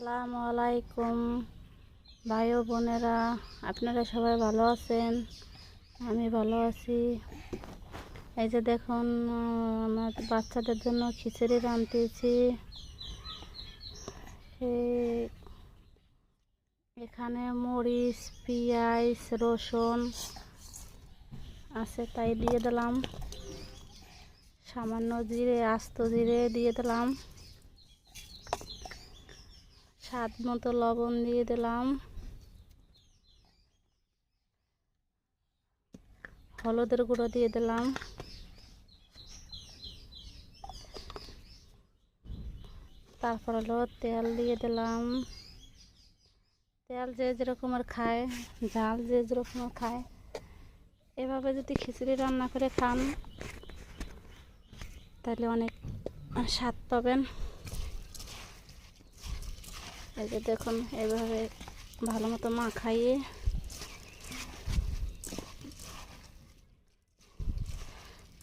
আসসালামু আলাইকুম ভাই ও বোনেরা, আপনারা সবাই ভালো আছেন? আমি ভালো আছি। এই যে দেখুন, আমার বাচ্চাদের জন্য খিচুড়ি রাঁধতেছি। এখানে মরিচ, পেঁয়াজ, রসুন আছে, তাই দিয়ে দিলাম। সামান্য জিরে, আস্ত জিরে দিয়ে দিলাম। স্বাদ মতো লবণ দিয়ে দিলাম। হলুদের গুঁড়ো দিয়ে দিলাম। তারপর হলো তেল দিয়ে দিলাম। তেল যে যেরকমের খায়, ঝাল যে যেরকমের খায়, এভাবে যদি খিচুড়ি রান্না করে খান তাহলে অনেক স্বাদ পাবেন। এই যে দেখুন, এইভাবে ভালো মতো মাখাইয়ে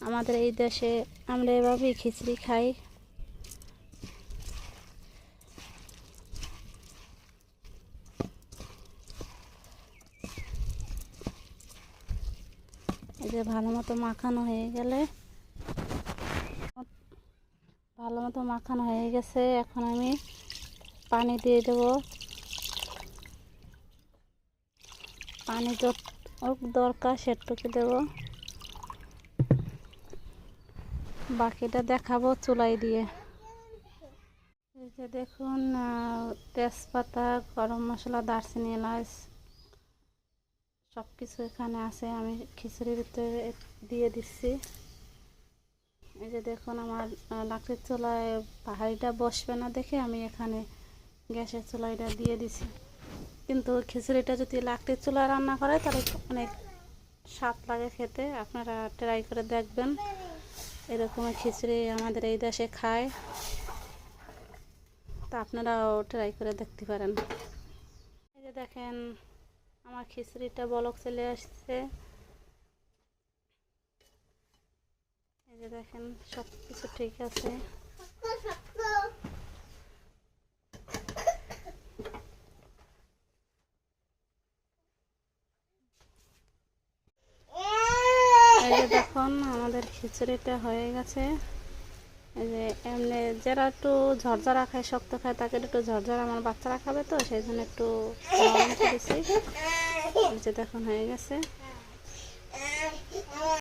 আমাদের এই দেশে আমরা এভাবেই খিচুড়ি খাই। এই যে ভালো মতো মাখানো হয়ে গেছে, এখন আমি পানি দিয়ে দেব। পানি যতটুকু দরকার সেটুকু দেব, বাকিটা দেখাবো চুলাই দিয়ে। এই যে দেখুন, তেজপাতা, গরম মশলা, দারচিনি, এলাচ সব কিছু এখানে আছে। আমি খিচুড়ির ভিতরে দিয়ে দিচ্ছি। এই যে দেখুন, আমার লাকড়ির চুলায় পাহাড়িটা বসবে না দেখে আমি এখানে গ্যাসের চুলাইটা দিয়ে দিছি। কিন্তু খিচুড়িটা যদি লাকড়ির চুলায় রান্না করে তাহলে অনেক স্বাদ লাগে খেতে। আপনারা ট্রাই করে দেখবেন। এরকম খিচুড়ি আমাদের এই দেশে খায়, তা আপনারাও ট্রাই করে দেখতে পারেন। এই যে দেখেন, আমার খিচুড়িটা বলক চলে আসছে। এই যে দেখেন, সব কিছু ঠিক আছে। এই যে দেখুন, আমাদের খিচুড়িটা হয়ে গেছে। এই যে এমনি যারা একটু ঝরঝরা খায়, শক্ত খায়, তাকে একটু ঝরঝরা, আমার বাচ্চারা খাবে তো সেই জন্য একটু নরম করেছি। এই যে দেখুন হয়ে গেছে।